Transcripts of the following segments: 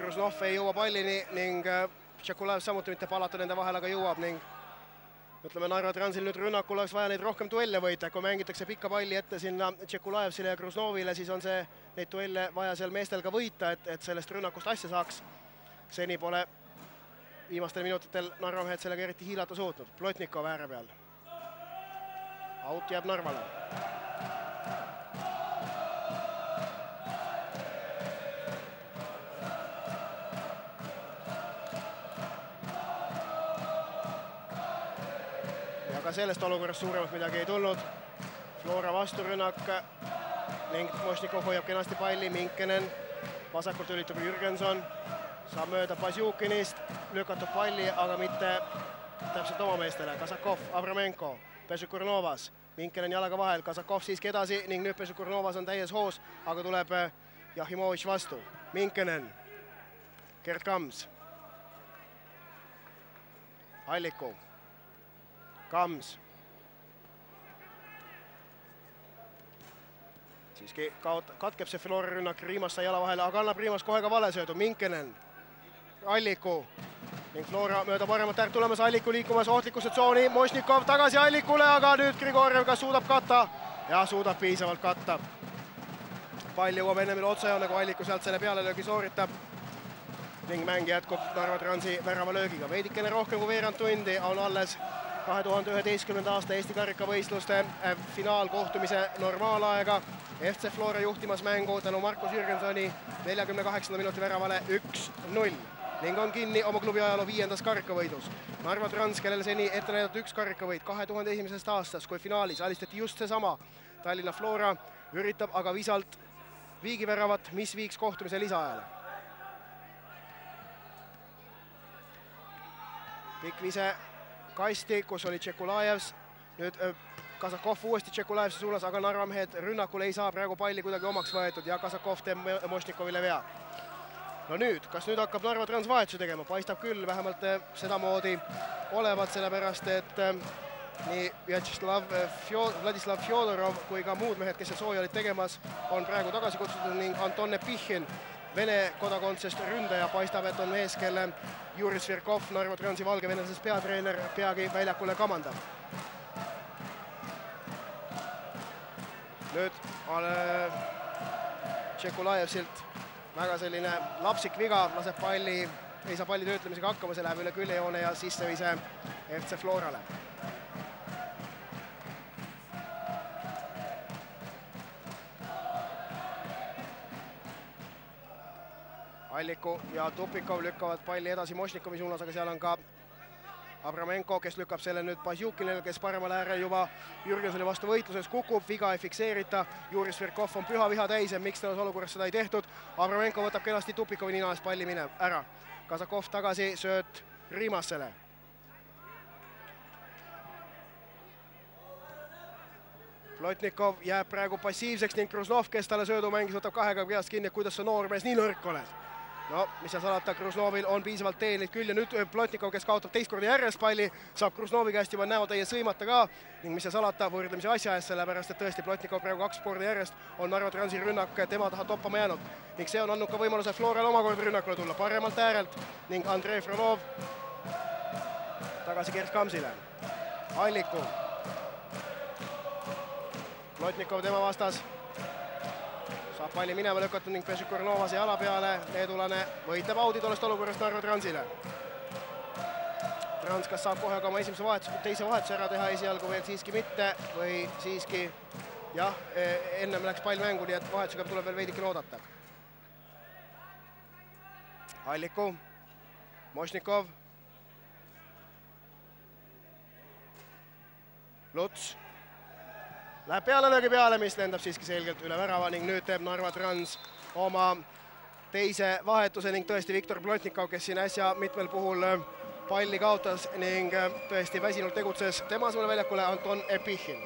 Gruznov ei jõua pallini ning Tšekulaev samuti mitte palata nende vahel, aga jõuab ning ütleme, Narva Transil nüüd rünnakul oleks vaja neid rohkem duelle võita, kui mängitakse pikka palli ette sinna Tšekulaevsile ja Gruznovile, siis on see neid duelle vaja seal meestel ka võita, et sellest rünnakust asja saaks. Seni pole viimastel minutitel Narva mehed sellega eriti hiilata suutnud. Plotnikov ääre peal. Out jääb Narvale. Ja ka sellest olukorrast suuremalt midagi ei tulnud. Flora vasturünnak ning Mošnikov hoiab kenasti palli, Minkenen. Vasakult ülitab Jürgenson. Saab mööda Pasjukinist, lükatud palli, aga mitte täpselt oma meestele. Kasakov, Abramenko, Pešukurnovas, Minkenen jalaga vahel, Kasakov siiski edasi ning nüüd Pešukurnovas on täies hoos, aga tuleb Jahimovitš vastu. Minkenen, Gert Kams, Alliku, Kams. Siiski katkeb see Flora rünnak, Riimas sai jala vahele, aga annab Riimas kohe ka vale söödu. Minkenen, Alliku ning Flora mööda paremat äärt tulemas, Alliku liikumas ohtlikusse tsooni, Mošnikov tagasi Allikule, aga nüüd Grigorjev kas suudab katta ja suudab piisavalt katta. Pall jõuab ennem otsejoone, kui Alliku sealt selle pealelöögi sooritab ning mäng jätkub Narva Transi väravalöögiga. Veidikene rohkem kui veerand tundi on alles 2011. aasta Eesti karikavõistluste finaalkohtumise normaalaega. FC Flora juhtimas mängu tänu Markus Jürgensoni 48. minuti väravale 1-0 ning on kinni oma klubi ajaloo 5. karikavõidus. Narva Trans, kellele seni ette näidatud üks karikavõit 2001. aastast, kui finaalis alistati just seesama Tallinna Flora, üritab aga visalt viigiväravat, mis viiks kohtumise lisaajale. Pikk vise kasti, kus oli Tšekulaevs, nüüd Kasakov uuesti Tšekulaevse suunas, aga Narva mehed rünnakul ei saa praegu palli kuidagi omaks võetud ja Kasakov teeb Mošnikovile vea. No nüüd, kas nüüd hakkab Narva Trans vahetuse tegema? Paistab küll, vähemalt sedamoodi olevat, sellepärast et nii Vladislav Fjodorov kui ka muud mehed, kes sooja olid tegemas, on praegu tagasi kutsutud ning Anton Epichin, Vene kodakondsest ründaja, paistab, et on mees, kelle Juri Svirkov, Narva Transi valgevenelasest peatreener, peagi väljakule kamandab. Nüüd Tšekulaevsilt väga selline lapsik viga, laseb palli, ei saa palli töötlemisega hakkama, see läheb üle küljejoone ja sissevise FC Florale. Alliku ja Tupikov lükkavad palli edasi Mošnikovi suunas, aga seal on ka Abramenko, kes lükkab selle nüüd Pasjukinile, kes paremal äärel juba Jürgensoni vastu võitluses kukub, viga ei fikseerita. Juri Svirkov on püha viha täis ja miks selles olukorras seda ei tehtud. Abramenko võtab kenasti Tupikovi nina eest palli minev ära. Kasakov tagasi, sööt Riimasele. Plotnikov jääb praegu passiivseks ning Gruznov, kes talle söödu mängis, võtab kahega peast kinni, kuidas sa noor mees nii nõrk oled. No, mis seal salata, Gruznovil on piisavalt teenid küll ja nüüd Plotnikov, kes kaotab teist korda järjest palli, saab Gruznovi käest juba näotäie sõimata ka ning mis seal salata, võrdlemise asja eest, sellepärast et tõesti Plotnikov praegu 2 korda järjest on Narva Transi rünnak tema taha toppama jäänud ning see on andnud ka võimaluse Floral omakorda rünnakule tulla paremalt äärelt ning Andrei Frolov tagasi Gert Kamsile. Alliku. Plotnikov tema vastas. Saab palli minema lükatud ning Pešukurnovase jala peale. Leedulane võitleb audi tollest olukorrast Narva Transile. Trans kas saab kohe ka oma teise vahetuse ära teha, esialgu veel siiski mitte või siiski jah, ennem läks pall mängu, nii et vahetusega tuleb veel veidikene oodata. Alliku, Mošnikov, Luts. Läheb pealelöögi peale, mis lendab siiski selgelt üle värava ning nüüd teeb Narva Trans oma teise vahetuse ning tõesti Viktor Plotnikov, kes siin äsja mitmel puhul palli kaotas ning tõesti väsinult tegutses tema asemel väljakule Anton Epichin.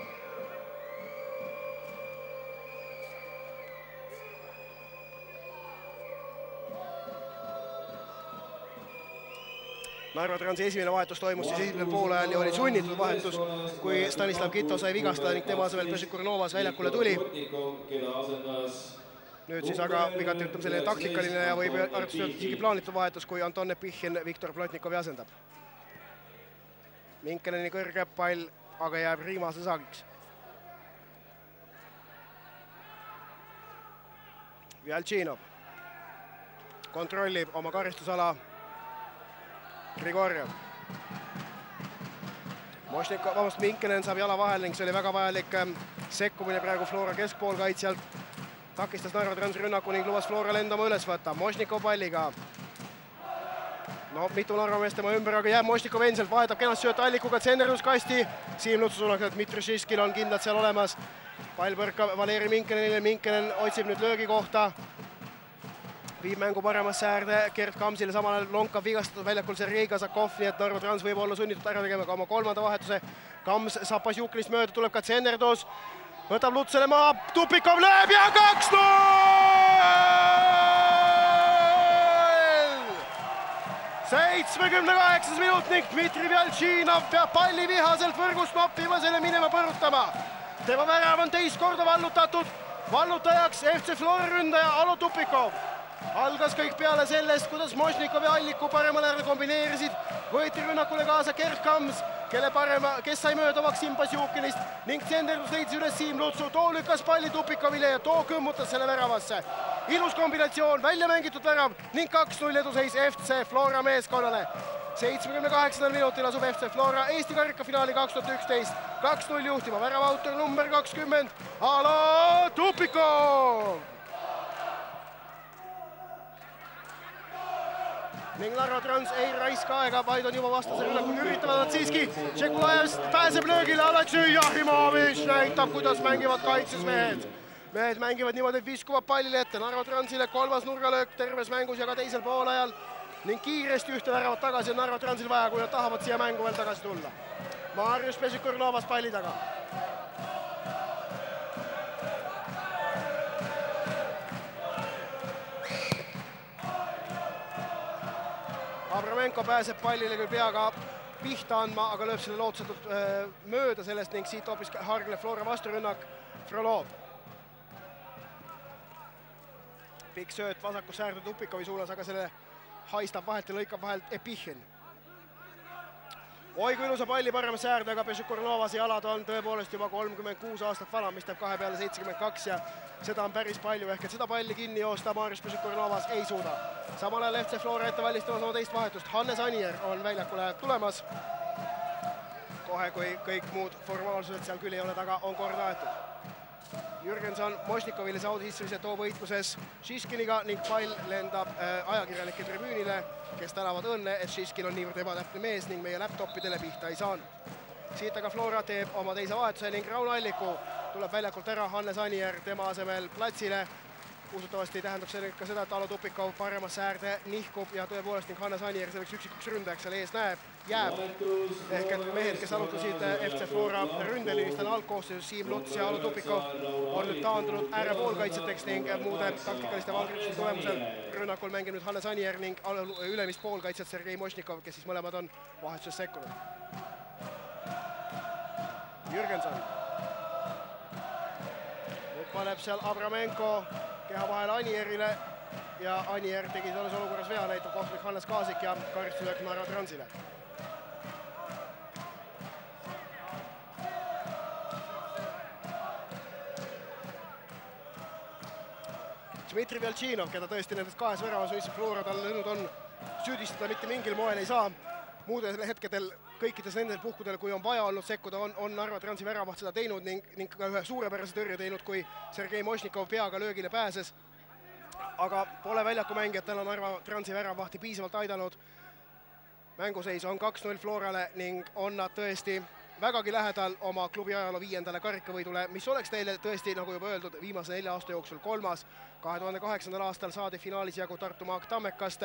Narva Transi esimene vahetus toimus siis esimesel poolajal ja oli sunnitud vahetus, kui Stanislav Kito sai vigastada ning tema asemel Pešukurnovas väljakule tuli. Nüüd siis aga igati ütleme selline taktikaline ja võib arvestuslikult isegi plaanitud vahetus, kui Anton Nepihhin Viktor Plotnikovi asendab. Minkeneni kõrge pall, aga jääb Riimase saagiks. Vjaltšinov kontrollib oma karistusala. Grigorjev. Minkenen saab jala vahel ning see oli väga vajalik sekkumine praegu Flora keskpoolkaitsjalt. Takistas Narva Transi rünnaku ning lubas Floral enda oma üles võtta. Mošnikov palliga. No mitu Narva meest tema ümber, aga jääb Mošnikov endiselt, vahetab kenast sööta Allikuga tsenderduskasti. Siim Lutsu suunaga, et Dmitri Šiškil on kindlalt seal olemas. Pall põrkab Valeri Minkenenile, Minkenen otsib nüüd löögi kohta. Viib mängu paremasse äärde Gert Kamsile, samal ajal Lonkav vigastatud väljakul Sergei Kazakov, nii et Narva Trans võib olla sunnitud ära tegema ka oma kolmanda vahetuse. Kams saab Pasjukinist mööda, tuleb ka tsenderdus. Võtab Lutsele maa, Tupikov lööb ja 2-0! 78. minut ning Dmitri Vjaltšinov peab palli vihaselt võrgust noppima, selle minema põrutama. Tema värav on teist korda vallutatud. Vallutajaks FC Flora ründaja Alo Tupikov. Algas kõik peale sellest, kuidas Mošnikov ja Alliku paremal äärel kombineerisid. Võeti rünnakule kaasa Gert Kams, kes sai mööda Maksim Pasjukinist ning tsenderdus leidis üles Siim Lutsu. Too lükkas palli Tupikovile ja too kõmmutas selle väravasse. Ilus kombinatsioon, välja mängitud värav ning 2-0 eduseis FC Flora meeskonnale. 78. minutil asub FC Flora Eesti karikafinaali 2011 2-0 juhtima. Värava autor number 20, Alo Tupikov! Ning Narva Trans ei raiska aega, vaid on juba vastase rünnakul, üritavad nad siiski. Tšekulajevst pääseb löögile, Aleksei Jahimovitš näitab, kuidas mängivad kaitses mehed. Mehed mängivad niimoodi, et viskuvad pallile ette. Narva Transile kolmas nurgalöök terves mängus ja ka teisel poolajal. Ning kiiresti ühte väravat tagasi on Narva Transil vaja, kui nad tahavad siia mängu veel tagasi tulla. Marius Pešikur-Novas palli taga. Abramenko pääseb pallile küll peaga pihta andma, aga lööb selle lootusetult mööda sellest ning siit hoopis hargneb Flora vasturünnak Frolov. Pikk sööt vasakusse äärde Tupikovi suunas, aga selle haistab vahelt ja lõikab vahelt Epihhin. Oi kui ilusa palli paremasse äärde, aga Pešikur-Novase jalad on tõepoolest juba 36 aastat vana, mis teeb 2 peale 72 ja seda on päris palju, ehk et seda palli kinni joosta Marius Pešikur-Novas ei suuda. Samal ajal FC Flora ette valmistamas oma teist vahetust. Hannes Anier on väljakule tulemas. Kohe, kui kõik muud formaalsused seal küll ei ole taga, on kord aetud. Jürgenson Mošnikovile saudi sisse too võitluses Šiškiniga ning pall lendab ajakirjanike tribüünile, kes tänavad õnne, et Šiškin on niivõrd ebatäpne mees ning meie laptopidele pihta ei saanud. Siit aga Flora teeb oma teise vahetuse ning Raul Alliku tuleb väljakult ära, Hannes Anier tema asemel platsile. Usutavasti tähendab see ka seda, et Alo Tupikov paremasse äärde nihkub ja tõepoolest ning Hannes Anier selleks üksikuks ründajaks seal ees jääb. Ehk et mehed, kes alutasid FC Flora ründeliinist on algkoosseisus, Siim Luts ja Alo Tupikov on nüüd taandunud äärepoolkaitseteks ning muude taktikaliste valgrituste tulemusel rünnakul mängib nüüd Hannes Anier ning ülemist poolkaitset Sergei Mošnikov, kes siis mõlemad on vahetuses sekkunud. Jürgenson. Nüüd paneb seal Abramenko keha vahel Anierile ja Anier tegi selles olukorras vea, näitab kohtunik Hannes Kaasik ja karistuslöök Narva Transile. Dmitri Vjaltšinov, keda tõesti nendest kahes väravas, mis Flora tal nüüd on, süüdistada mitte mingil moel ei saa. Muudel hetkedel kõikides nendel puhkudel, kui on vaja olnud sekkuda, on Narva Transi väravaht seda teinud ning ka ühe suurepärase tõrje teinud, kui Sergei Mošnikov peaga löögile pääses. Aga pole väljakumängijatena Narva Transi väravahti piisavalt aidanud. Mänguseis on 2-0 Florale ning on nad tõesti vägagi lähedal oma klubi ajaloo 5. karikavõidule, mis oleks teile tõesti, nagu juba öeldud, viimase 4 aasta jooksul 3. 2008. aastal saadi finaalis jagu Tartu Maak Tammekast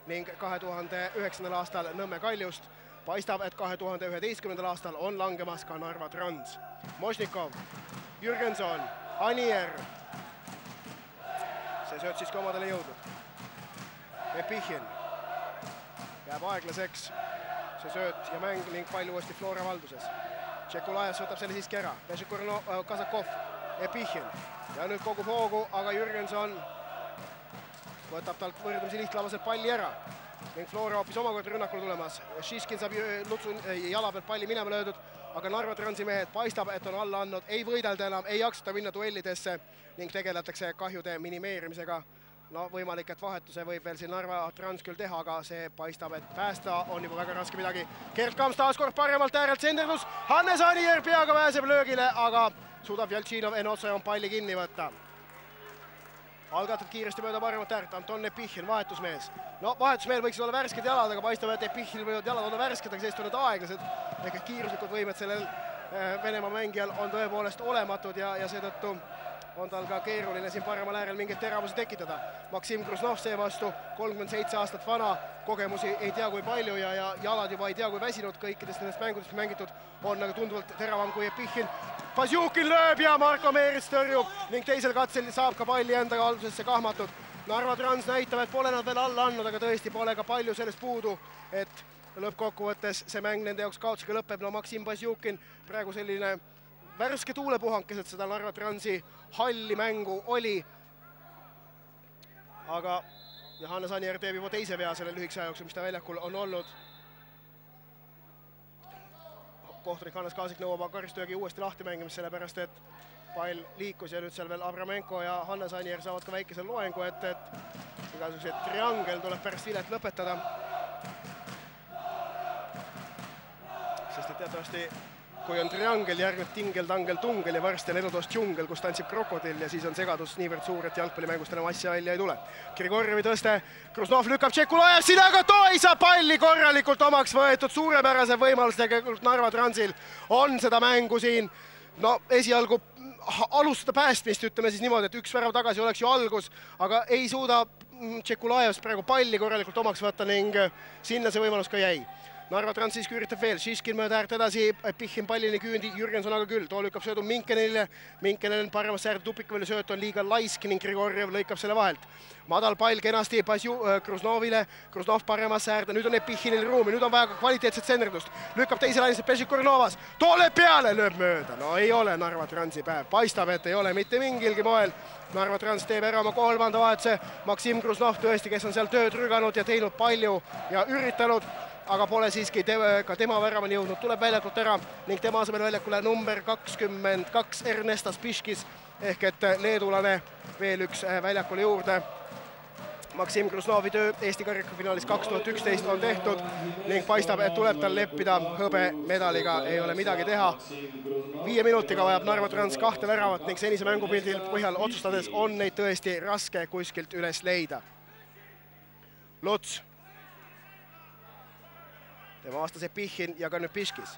ning 2009. aastal Nõmme Kaljust. Paistab, et 2011. aastal on langemas ka Narva Trans. Mošnikov, Jürgenson, Anier. See sööt siiski omadele jõudnud. Epihhin jääb aeglaseks. See sööt ja mäng ning pall uuesti Flora valduses. Tšekulajevs võtab selle siiski ära. Pešikur Kazakov Epichin. Ja nüüd kogub hoogu, aga Jürgenson võtab talt võrdlemisi lihtlavaselt palli ära. Ning Flora hoopis omakorda rünnakul tulemas. Šiskin saab Lutsu jala pealt palli minema löödud, aga Narva Transi mehed paistab, et on alla andnud, ei võidelda enam, ei jaksata minna duellidesse ning tegeletakse kahjude minimeerimisega. No võimalik, et vahetuse võib veel siin Narva Trans küll teha, aga see paistab, et päästa on juba väga raske midagi. Gert Kams taaskord paremalt äärelt senderdus. Hannes Anier peaga pääseb löögile, aga suudab Jaltšinov Enotsajon palli kinni võtta. Algatud kiiresti mööda paremat äärt, Anton Epichin, vahetusmees. No vahetusmeel võiksid olla värsked jalad, aga paistab, et Epichinil võivad jalad olla värsked, aga sellist on need aeglased. Ehk kiiruslikud võimed sellel Venemaa mängijal on tõepoolest olematud ja seetõttu on tal ka keeruline siin paremal äärel mingeid teravusi tekitada. Maksim Krusnov seevastu, 37 aastat vana, kogemusi ei tea kui palju ja jalad juba ei tea kui väsinud kõikidest nendest mängudest mängitud on aga tunduvalt teravam kui Epichin. Pasjukin lööb ja Marko Meerits tõrjub ning teisel katsel saab ka palli endaga algusesse kahmatud. Narva Trans näitab, et pole nad veel alla andnud, aga tõesti pole ka palju sellest puudu, et lõppkokkuvõttes see mäng nende jaoks kaotusega lõpeb. No Maksim Pasjukin praegu selline värske tuulepuhang keset seda Narva Transi halli mängu oli. Aga Hannes Anier teeb juba teise vea selle lühikese aja jooksul, mis ta väljakul on olnud. Kohtunik Hannes Kaasik nõuab karistustöögi uuesti lahti mängimist, sellepärast et pall liikus ja nüüd seal veel Abramenko ja Hannes Anier saavad ka väikese loengu, et igasugused triangel tuleb pärast vilet lõpetada. Sest et teatavasti kui on triangel, järgneb tingel, tangel, tungel ja varsti on elutoos džungel, kus tantsib krokodill ja siis on segadus niivõrd suur, et jalgpallimängust enam asja välja ei tule. Grigorjevi tõste, Krusnov lükkab Tšekulajev sidaga, ei saa palli korralikult omaks võetud, suurepärase võimalus tegelikult Narva Transil on seda mängu siin. No esialgu alustada päästmist, ütleme siis niimoodi, et üks värav tagasi oleks ju algus, aga ei suuda Tšekulajev praegu palli korralikult omaks võtta ning sinna see võimalus ka jäi. Narva Trans siiski üritab veel, Šiskin mööda äärt edasi, Epichin pallini küündi, Jürgenson aga küll, too lükkab söödu Minkenile, Minkenen paremast äärde Tupikovile sööt on liiga laisk ning Grigorjev lõikab selle vahelt. Madal pall kenasti Krusnovile, Krusnov paremasse äärde, nüüd on Epichinil ruumi, nüüd on vaja ka kvaliteetset senderdust, lükkab teise lainesse Pešik-Kornovas, toole peale, lööb mööda, no ei ole Narva Transi päev, paistab, et ei ole mitte mingilgi moel. Narva Trans teeb ära oma kolmanda vahetuse, Maksim Krusnov tõesti, kes on seal tööd rüganud ja teinud palju ja üritanud, aga pole siiski ka tema väravani jõudnud, tuleb väljakult ära ning tema asemel väljakule number 22 Ernestas Piškis ehk et leedulane veel üks väljakule juurde. Maksim Krusnovi töö Eesti karikafinaalis 2011 on tehtud ning paistab, et tuleb tal leppida hõbemedaliga, ei ole midagi teha. 5 minutiga vajab Narva Trans 2 väravat ning senise mängupildil põhjal otsustades on neid tõesti raske kuskilt üles leida. Luts. Tema vastas Epichin ja ka nüüd Piškis.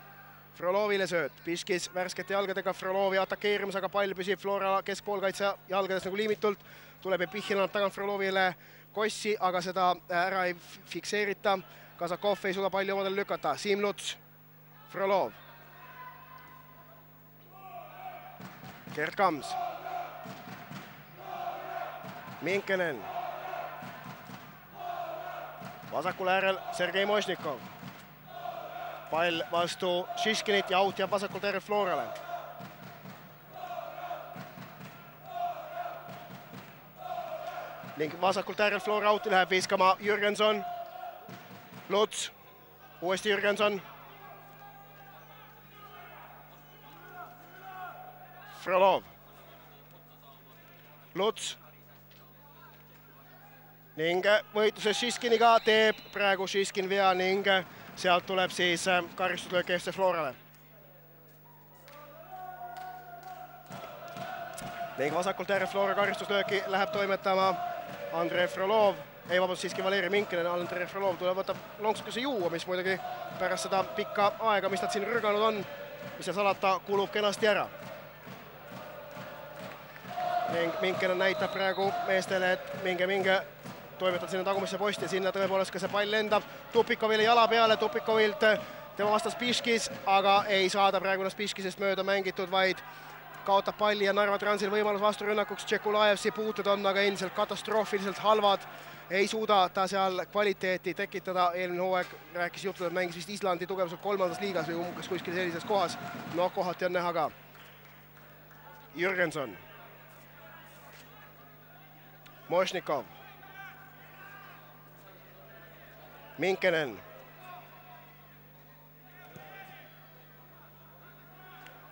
Frolovile sööt, Piškis värskete jalgadega Frolovi atakeerimas, aga pall püsib Flora keskpoolkaitse jalgades nagu liimitult. Tuleb Epichin annab tagant Frolovile kossi, aga seda ära ei fikseerita. Kazakov ei suuda palli omadele lükata. Siim Luts, Frolov. Gert Kams. Minkenen. Vasakul äärel Sergei Mošnikov. Pall vastu Šiskinit ja out jääb vasakult äärel Florale. Ning vasakult äärel Flora outi läheb viiskama Jürgenson. Luts, uuesti Jürgenson. Frolov. Luts. Ning võitluses Šiskiniga teeb praegu Šiskin vea ning sealt tuleb siis karistuslöök FC Florale. Ning vasakult äärel Flora karistuslööki läheb toimetama Andrei Frolov. Ei vabalt siiski Valeri Minkinen, Andrei Frolov tuleb võtab lonksukese juua, mis muidugi pärast seda pikka aega, mis nad siin rõganud on, mis seal salata, kulub kenasti ära. Ning Minkinen näitab praegu meestele, et minge toimetad sinna tagumisse posti ja sinna tõepoolest ka see pall lendab Tupikovile jala peale, Tupikovilt tema vastas Piškis, aga ei saada praegu ennast Piškisest mööda mängitud, vaid kaotab palli ja Narva Transil võimalus vasturünnakuks. Tšekulajevsi puutud on aga endiselt katastroofiliselt halvad, ei suuda ta seal kvaliteeti tekitada. Eelmine hooaeg rääkis juttu, et mängis vist Islandi tugevuselt 3. liigas või umbes kuskil sellises kohas. No kohati on näha ka. Jürgenson. Mošnikov. Minkenen.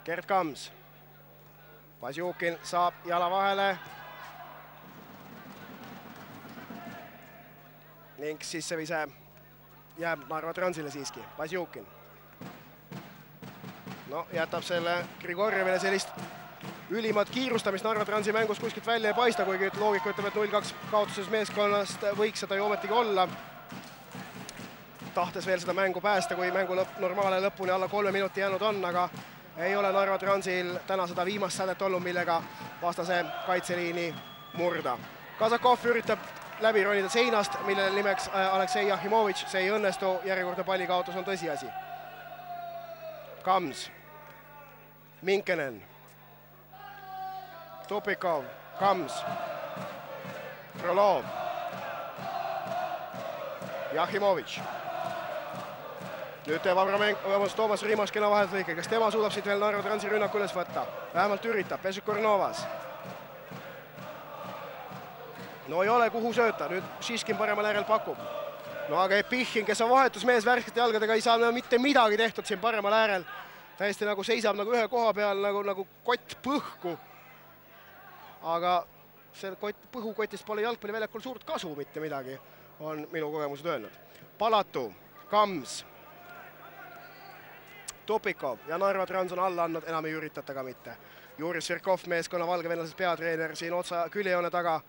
Gerd Kams. Pasjukin saab jala vahele. Ning sissevise jääb Narva Transile siiski. Pasjukin. No, jätab selle Grigorjevile sellist ülimat kiirustamist Narva Transi mängus kuskilt välja ei paista, kuigi loogika ütleb, et 0-2 kaotuses meeskonnast võiks seda ju ometigi olla. Tahtes veel seda mängu päästa, kui mängu normaalne lõpuni alla 3 minuti jäänud on, aga ei ole Narva Transil täna seda viimast sädet olnud, millega vastase kaitseliini murda. Kasakov üritab läbi ronida seinast, millele nimeks Aleksei Jahimovitš, see ei õnnestu, järjekordne pallikaotus on tõsiasi. Kams. Minkenen. Tupikov. Kams. Frolov. Jahimovitš. Nüüd teeb Toomas Rimas kena vahelt lõike. Kas tema suudab siit veel Narva Transi rünnaku üles võtta? Vähemalt üritab. Pesukornovas. No ei ole kuhu sööta. Nüüd Šiškin paremal äärel pakub. No aga Epichin, kes on vahetusmees värskete jalgadega, ei saa mitte midagi tehtud siin paremal äärel. Täiesti nagu seisab nagu ühe koha peal nagu kott põhku. Aga see põhukotist pole jalgpalliväljakul suurt kasu mitte midagi, on minu kogemused öelnud. Palatu, Kams, Tupikov ja Narva Trans on alla andnud, enam ei üritata ka mitte. Juris Sverkov, meeskonna valgevenlasest peatreener, siin otsa küljejoone taga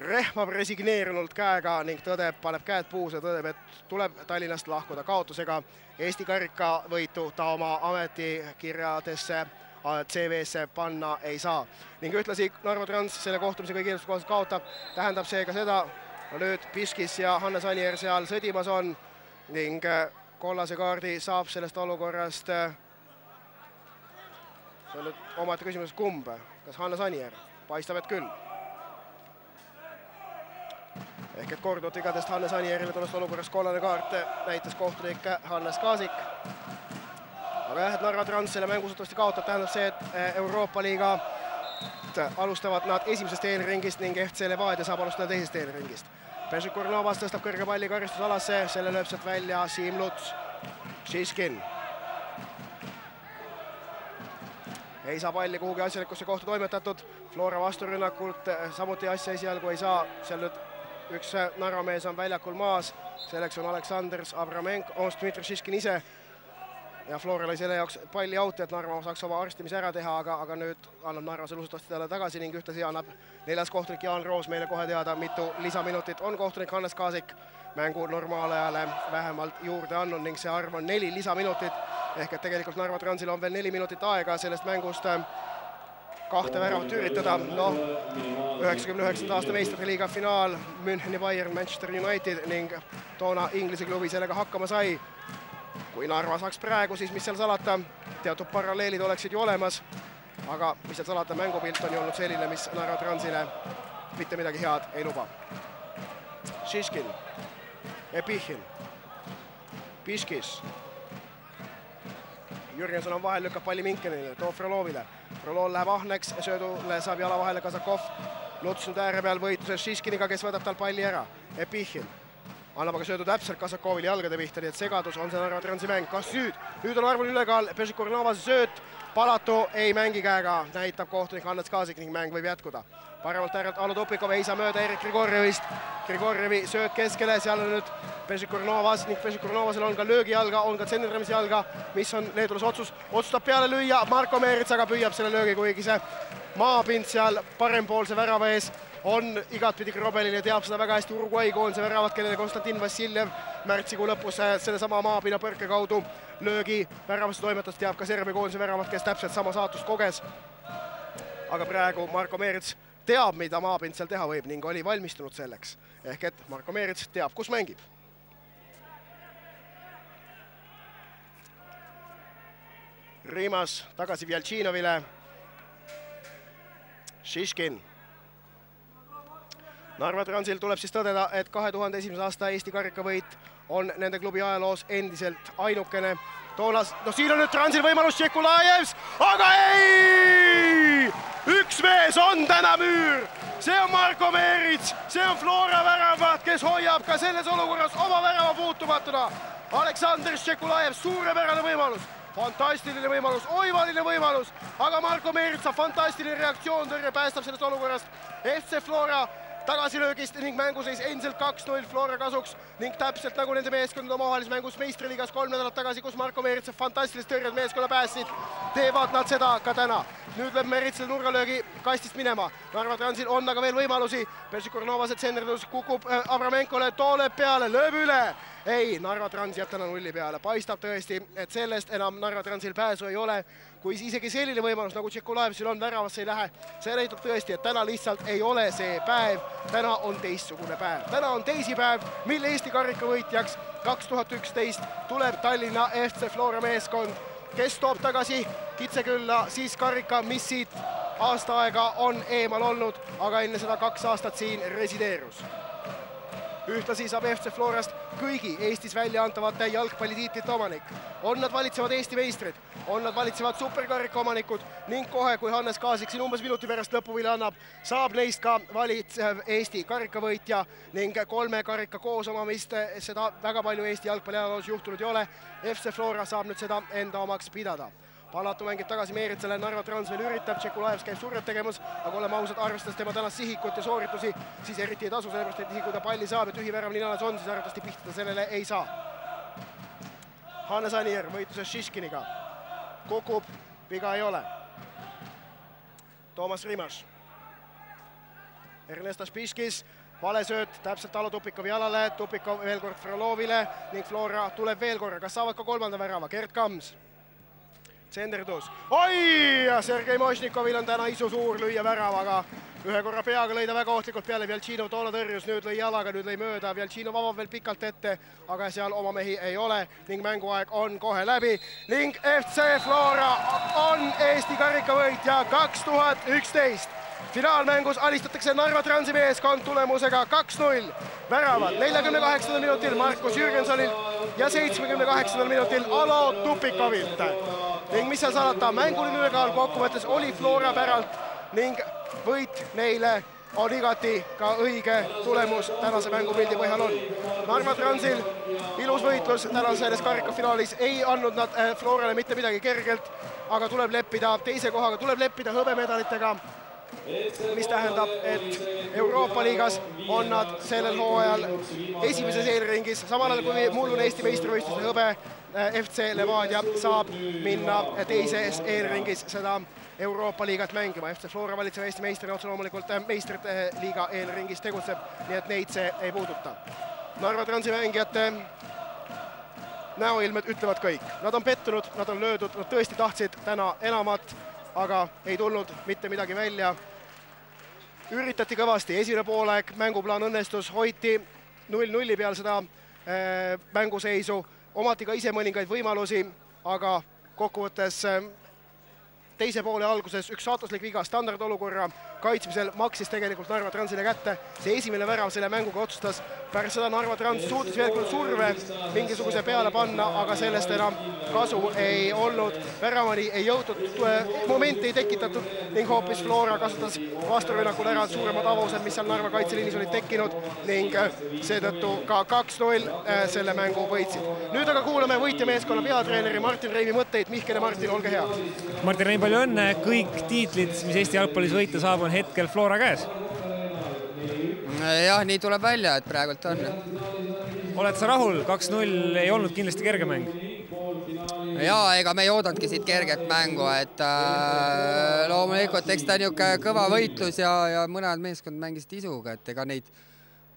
rehmab resigneerunult käega ning tõdeb, paneb käed puus ja tõdeb, et tuleb Tallinnast lahkuda kaotusega. Eesti karikavõitu ta oma ametikirjadesse, CV-sse panna ei saa. Ning ühtlasi Narva Trans selle kohtumise kõige eeldusest kohaselt kaotab, tähendab see ka seda, nüüd Piskis ja Hannes Anier seal sõdimas on ning kollase kaardi saab sellest olukorrast omaette küsimus kumb, kas Hannes Anier? Paistab, et küll. Ehk et korduvalt igadest Hannes Anierile tunnest olukorras kollane kaart näitas kohtunik Hannes Kaasik. Aga jah, et Narva Trans selle mängusutavasti kaotab, tähendab see, et Euroopa Liiga alustavad nad esimesest eelringist ning FC Levadia saab alustada teisest eelringist. Pešikornovas tõstab kõrge palli karistusalasse, selle lööb sealt välja Siim Luts. Šiškin. Ei saa palli kuhugi asjalikusse kohta toimetatud. Flora vasturünnakult samuti asja esialgu ei saa. Seal nüüd üks Narva mees on väljakul maas. Selleks on Aleksandrs Abramenko, Dmitri Šiškin ise. Ja Flora oli selle jaoks palli auti, et Narva saaks oma arstimise ära teha, aga nüüd annab Narva selle usutavasti talle tagasi ning ühtlasi annab neljas kohtunik Jaan Roos meile kohe teada, mitu lisaminutit on kohtunik Hannes Kaasik mängu normaalajale vähemalt juurde andnud ning see arv on 4 lisaminutit. Ehk et tegelikult Narva Transil on veel 4 minutit aega sellest mängust 2 väravat üritada. No, 99. aasta meistrite liiga finaal, Müncheni Bayern, Manchester United ning toona Inglise klubi sellega hakkama sai. Kui Narva saaks praegu, siis mis seal salata, teatud paralleelid oleksid ju olemas, aga mis seal salata, mängupilt on ju olnud selline, mis Narva Transile mitte midagi head ei luba. Šiškin, Epichin, Piskis. Jürgenson on vahel, lükkab palli Minkenile, toob Frolovile. Frolov läheb ahneks, söödule saab jala vahele Kasakov. Luts nüüd ääre peal võitluses Šiškiniga, kes võtab tal palli ära. Epichin. Annab aga söödu täpselt Kasakovile jalgade pihta, nii et segadus on see Narva Transi mäng. Kas nüüd on arvul ülekaal, Pešikornovase sööt, Palatu ei mängi käega, näitab kohtunik Hannes Kaasik ning mäng võib jätkuda. Paremalt äärelt Alo Tupikov ei saa mööda Erik Grigorjevist. Grigorjevi sööt keskele, seal on nüüd Pešikornovas ning Pešikornovasel on ka löögijalga, on ka tsentramise jalga, mis on Leedulase otsus. Otsustab peale lüüa, Marko Meerits aga püüab selle löögi, kuigi see maapind seal parempoolse värava ees on igatpidi Krobelile, teab seda väga hästi Uruguay koondise väravat, kellele Konstantin Vassiljev märtsikuu lõpus sellesama maapinna põrke kaudu löögi väravasse toimetas, teab ka Serbia koondise väravat, kes täpselt sama saatust koges. Aga praegu Marko Meerits teab, mida maapind seal teha võib ning oli valmistunud selleks. Ehk et Marko Meerits teab, kus mängib. Rimas tagasi Vjaltšinovile. Šiškin. Narva Transil tuleb siis tõdeda, et 2001. aasta Eesti karikavõit on nende klubi ajaloos endiselt ainukene. Toonas, no siin on nüüd Transil võimalus Tšekulajevs, aga ei! Üks mees on täna müür! See on Marko Meerits, see on Flora väravat, kes hoiab ka selles olukorras oma värava puutumatuna. Aleksandr Tšekulajev, suurepärane võimalus, fantastiline võimalus, oivaline võimalus, aga Marko Meerits saab fantastiline reaktsioon, tõrje päästab sellest olukorrast. FC Flora tagasilöögist ning mänguseis endiselt 2-0 Flora kasuks ning täpselt nagu nende meeskondade omavahelises mängus meistriliigas 3 nädalat tagasi, kus Marko Meerits fantastilist tõrjed meeskonna päästsid, teevad nad seda ka täna. Nüüd lööb Meeritsel nurgalöögi kastist minema. Narva Transil on aga veel võimalusi. Persikornovase tsenderdus kukub Abramenkole, too lööb peale, lööb üle. Ei, Narva Trans jääb täna nulli peale. Paistab tõesti, et sellest enam Narva Transil pääsu ei ole. Kui isegi selline võimalus, nagu Tšekulajevsil on, väravasse ei lähe, see näitab tõesti, et täna lihtsalt ei ole see päev. Täna on teistsugune päev. Täna on teisipäev, mil Eesti karikavõitjaks 2011 tuleb Tallinna FC Flora meeskond, kes toob tagasi Kitsekülla siis karika, mis siit aasta aega on eemal olnud, aga enne seda 2 aastat siin resideerus. Ühtlasi saab FC Florast kõigi Eestis välja antavate jalgpallitiitlite omanik. On nad valitsevad Eesti meistrid, on nad valitsevad superkarika omanikud ning kohe, kui Hannes Kaasik siin umbes minuti pärast lõpuvile annab, saab neist ka valitsev Eesti karikavõitja ning 3 karika koos omamist. Seda väga palju Eesti jalgpalliajaloos juhtunud ei ole. FC Flora saab nüüd seda enda omaks pidada. Palatu mängib tagasi Meeritsele, Narva Trans veel üritab, Tšekulajevs käib surret tegemas, aga oleme ausad, arvestades tema tänast sihikut ja sooritusi, siis eriti ei tasu, sellepärast et kui ta palli saab ja tühi värav Ninalas on, siis arvatavasti pihtada sellele ei saa. Hannes Anier võitluses Šiškiniga. Kukub, viga ei ole. Toomas Rimas. Ernesta Spiškis, valesööt, täpselt Alo Tupikovi jalale, Tupikov veel kord Frolovile ning Flora tuleb veel korra. Kas saavad ka 3. värava? Gert Kams. Tsenderdus. Oi! Ja Sergei Mošnikovil on täna isu suur lüüa väravaga. Ühe korra peaga lõi ta väga ohtlikult peale, Vjaltšinov toona tõrjus, nüüd lõi jalaga, nüüd lõi mööda. Vjaltšinov avab veel pikalt ette, aga seal oma mehi ei ole ning mänguaeg on kohe läbi. Ning FC Flora on Eesti karikavõitja 2011. Finaalmängus alistatakse Narva Transi meeskond tulemusega 2-0. Väravad 48. minutil Markus Jürgensonil ja 78. minutil Alo Tupikovilt. Ning mis seal salata, mänguline ülekaal kokkuvõttes oli Flora päralt ning võit neile on igati ka õige tulemus tänase mängupildi põhjal on. Narva Transil ilus võitlus tänases karikafinaalis ei andnud nad Florale mitte midagi kergelt, aga tuleb leppida teise kohaga, tuleb leppida hõbemedalitega, mis tähendab, et Euroopa liigas on nad sellel hooajal esimeses eelringis, samal ajal kui mullune Eesti meistrivõistluste hõbe FC Levadia saab minna teises eelringis seda Euroopa liigat mängima. FC Flora valitseva Eesti meistrina otse loomulikult meistrite liiga eelringis tegutseb, nii et neid see ei puuduta. Narva Transi mängijate näoilmed ütlevad kõik. Nad on pettunud, nad on löödud, nad tõesti tahtsid täna enamat, aga ei tulnud mitte midagi välja. Üritati kõvasti, esimene poolaeg mänguplaan õnnestus, hoiti 0-0 peal seda mänguseisu, omati ka ise mõningaid võimalusi, aga kokkuvõttes teise poole alguses üks saatuslik viga standardolukorra kaitsmisel maksis tegelikult Narva Transile kätte. See esimene värav selle mänguga otsustas. Pärast seda Narva Trans suutis veel küll surve mingisuguse peale panna, aga sellest enam kasu ei olnud. Väravani ei jõutud, momenti ei tekitatud ning hoopis Flora kasutas vasturünnakul ära suuremad avused, mis seal Narva kaitseliinis olid tekkinud ning seetõttu ka 2-0 selle mängu võitsid. Nüüd aga kuulame võitjameeskonna peatreeneri Martin Reimi mõtteid. Mihkel ja Martin, olge hea. Martin Reim, palju õnne. Kõik tiitlid, mis Eesti jalgpallis võita saab, on hetkel Flora käes. Jah, nii tuleb välja, et praegult on. Oled sa rahul? 2-0 ei olnud kindlasti kerge mäng. Jaa, ega me ei oodanudki siit kerget mängu, et loomulikult eks ta niisugune kõva võitlus ja mõned meeskond mängisid isuga, et ega neid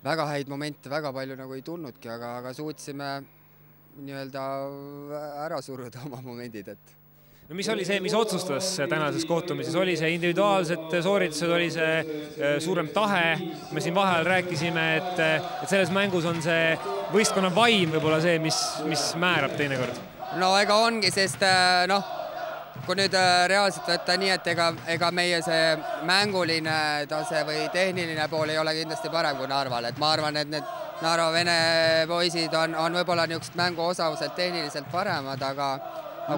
väga häid momente väga palju nagu ei tulnudki, aga suutsime nii-öelda ära suruda oma momendid, et no mis oli see, mis otsustas tänases kohtumises? Oli see individuaalsed sooritused, oli see suurem tahe? Me siin vahel rääkisime, et selles mängus on see võistkonna vaim võib-olla see, mis määrab teinekord. No ega ongi, sest kui nüüd reaalselt võtta nii, et ega meie see mänguline tase või tehniline pool ei ole kindlasti parem kui Narval, et ma arvan, et need Narva vene poisid on võib-olla niisugused mänguosavuselt tehniliselt paremad, aga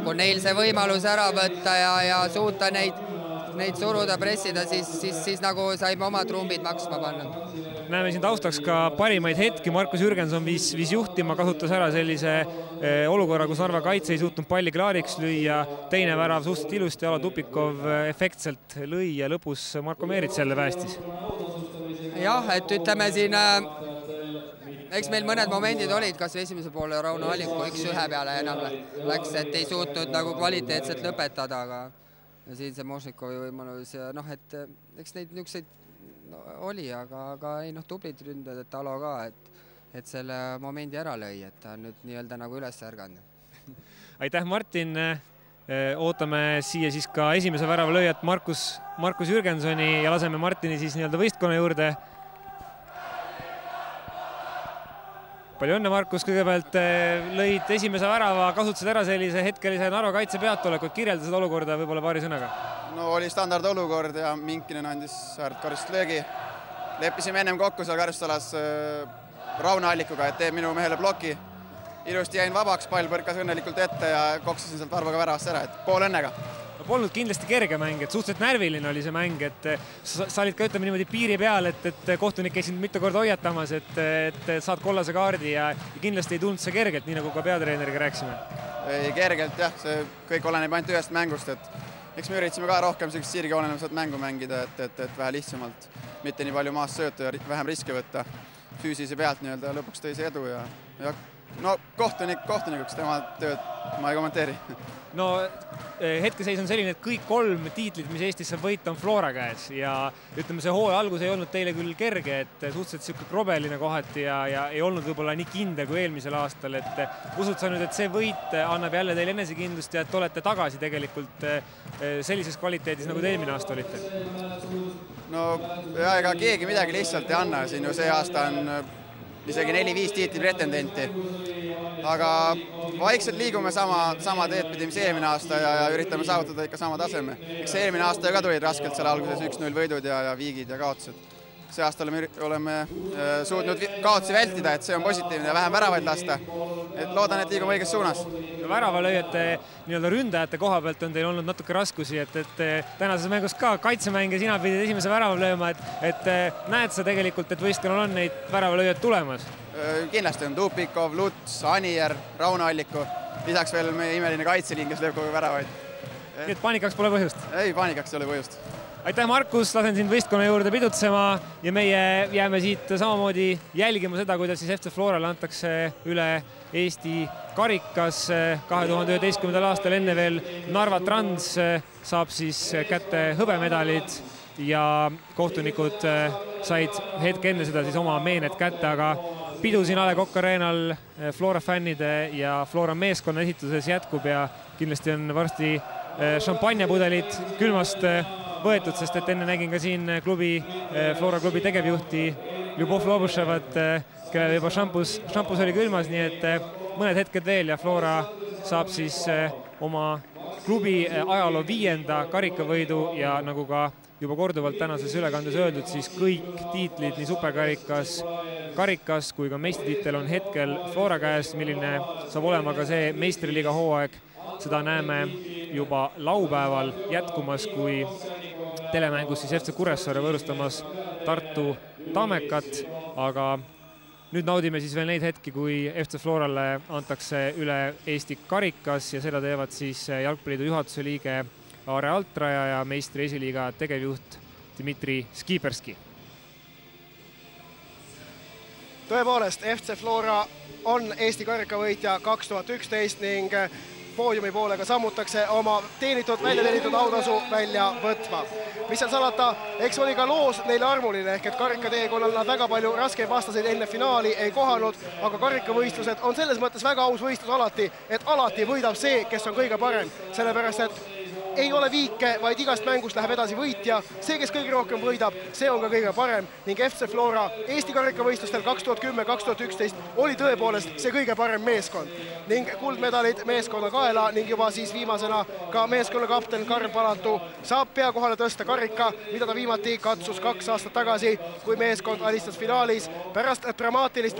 kui neil see võimalus ära võtta ja suuta neid suruda, pressida, siis nagu saime oma trumbid maksma panna. Näeme siin taustaks ka parimaid hetki. Markus Jürgenson viis juhtima, kasutas ära sellise olukorra, kus Narva kaitse ei suutnud palli klaariks lüüa. Teine värav suhteliselt ilusti, Alo Tupikov efektselt lõi ja lõpus Marko Meerits jälle päästis. Jah, et ütleme siin, eks meil mõned momendid olid, kas esimese poole Rauno Alliku 1-1 peale enam läks, et ei suutnud nagu kvaliteetselt lõpetada, aga siin see Mošnikovi võimalus ja et eks neid niisuguseid oli, aga ei tublid ründad, et Alo ka, et selle momendi ära lõi, et ta on nüüd nii-öelda nagu üles ärganud. Aitäh, Martin! Ootame siia siis ka esimese värava lõijat Markus Jürgensoni ja laseme Martini siis nii-öelda võistkonna juurde. Palju õnne, Markus, kõigepealt lõid esimese värava, kasutasid ära sellise hetkelise Narva kaitse peatolekut, kirjeldasid olukorda võib-olla paari sõnaga? No oli standard olukord ja Minkinen andis karistlöögi. Leppisime ennem kokku seal karistusalas Rauno Allikuga, et teeb minu mehele ploki. Ilusti jäin vabaks, pall põrkas õnnelikult ette ja koksasin sealt Varvaga väravast ära, et pool õnnega. Polnud kindlasti kerge mäng, et suhteliselt närviline oli see mäng, et sa olid ka ütleme niimoodi piiri peal, et kohtunik käis sind mitu korda hoiatamas, et saad kollase kaardi ja kindlasti ei tulnud see kergelt, nii nagu ka peatreeneriga rääkisime. Ei kergelt jah, see kõik oleneb ainult ühest mängust, et eks me üritasime ka rohkem sellist sirge olenevat mängu mängida, et vähe lihtsamalt, mitte nii palju maast söötu ja vähem riske võtta. Füüsise pealt nii-öelda lõpuks tõi see edu ja no kohtunikuks tema tööd ma ei kommenteeri. No hetkeseis on selline, et kõik 3 tiitlit, mis Eestis saab võita, on Flora käes ja ütleme, see hooaja algus ei olnud teile küll kerge, et suhteliselt siuke krobeline kohati ja ei olnud võib-olla nii kindel kui eelmisel aastal, et usud sa nüüd, et see võit annab jälle teile enesekindlust ja et olete tagasi tegelikult sellises kvaliteedis, nagu te eelmine aasta olite? No ja ega keegi midagi lihtsalt ei anna, siin ju see aasta on isegi 4-5 tiitli pretendenti. Aga vaikselt liigume sama teed pidi, mis eelmine aasta ja üritame saavutada ikka sama taseme. Eks eelmine aasta ka tulid raskelt seal alguses 1-0 võidud ja viigid ja kaotused. See aasta oleme suutnud kaotusi vältida, et see on positiivne ja vähem väravaid lasta. Et loodan, et liigume õiges suunas. Väravalööjate nii-öelda ründajate koha pealt on teil olnud natuke raskusi, et tänases mängus ka kaitsemäng ja sina pidid esimese värava lööma, et näed sa tegelikult, et võistkonnal on neid väravalööjad tulemas? Kindlasti on Tupikov, Luts, Anier, Rauno Alliku, lisaks veel meie imeline kaitseliin, kes lööb kogu väravaid. Nii et paanikaks pole põhjust? Ei, paanikaks ei ole põhjust. Aitäh, Markus, lasen sind võistkonna juurde pidutsema ja meie jääme siit samamoodi jälgima seda, kuidas siis FC Florale antakse üle Eesti karikas 2011. aastal, enne veel Narva Trans saab siis kätte hõbemedalid ja kohtunikud said hetke enne seda siis oma meened kätte, aga pidu siin A. Le Coq Arenal Flora fännide ja Flora meeskonna esituses jätkub ja kindlasti on varsti šampanjapudelid külmast võetud, sest et enne nägin ka siin Flora klubi tegevjuhti Ljubov Lobuševat, kellel juba šampus oli külmas, nii et mõned hetked veel ja Flora saab siis oma klubi ajaloo 5. karikavõidu ja nagu ka juba korduvalt tänases ülekandes öeldud, siis kõik tiitlid, nii superkarikas, karikas kui ka meistritiitel on hetkel Flora käes, milline saab olema ka see meistriliiga hooaeg. Seda näeme juba laupäeval jätkumas, kui telemängus siis FC Kuressaare võõrustamas Tartu Tammekat, aga nüüd naudime siis veel neid hetki, kui FC Florale antakse üle Eesti karikas ja seda teevad siis Jalgpalliliidu juhatuse liige Aare Altraja ja meistri esiliiga tegevjuht Dmitri Skiberski. Tõepoolest, FC Flora on Eesti karikavõitja 2011 ning poodiumi poole ka sammutakse oma välja teenitud autasu välja võtma. Mis seal salata, eks oli ka loos neile armuline, ehk et karikateekonnal nad väga palju raskeid vastaseid enne finaali ei kohanud, aga karikavõistlused on selles mõttes väga aus võistlus alati, et alati võidab see, kes on kõige parem. Sellepärast, et ei ole viike, vaid igast mängust läheb edasi võitja. See, kes kõige rohkem võidab, see on ka kõige parem ning FC Flora Eesti karikavõistlustel 2010-2011 oli tõepoolest see kõige parem meeskond ning kuldmedalid meeskonna kaela ning juba siis viimasena ka meeskonna kapten Karl Palatu saab pea kohale tõsta karika, mida ta viimati katsus 2 aastat tagasi, kui meeskond alistas finaalis pärast dramaatilist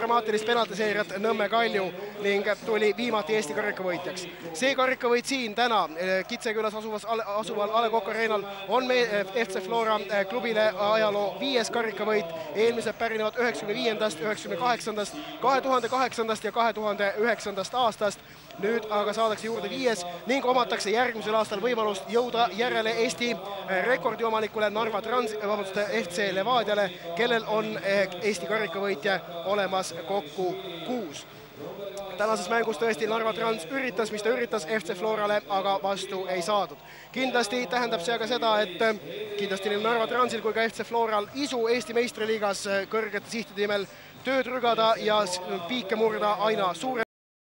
penaltiseeriat Nõmme Kalju ning tuli viimati Eesti karikavõitjaks. See karikavõit siin täna Kitsekülas asuval A. Le Coq Arenal on FC Flora klubile ajaloo 5. karikavõit. Eelmised pärinevad 95., 98., 2008. ja 2009. aastast. Nüüd aga saadakse juurde 5. ning omatakse järgmisel aastal võimalust jõuda järele Eesti rekordiomanikule Narva FC Levadiale, kellel on Eesti karikavõitja olemas kokku 6. Tänases mängus tõesti Narva Trans üritas, mis ta üritas FC Florale, aga vastu ei saadud. Kindlasti tähendab see aga seda, et kindlasti nii Narva Transil kui ka FC Floral isu Eesti meistriliigas kõrgete sihtide nimel tööd rügada ja piike murda aina suurem.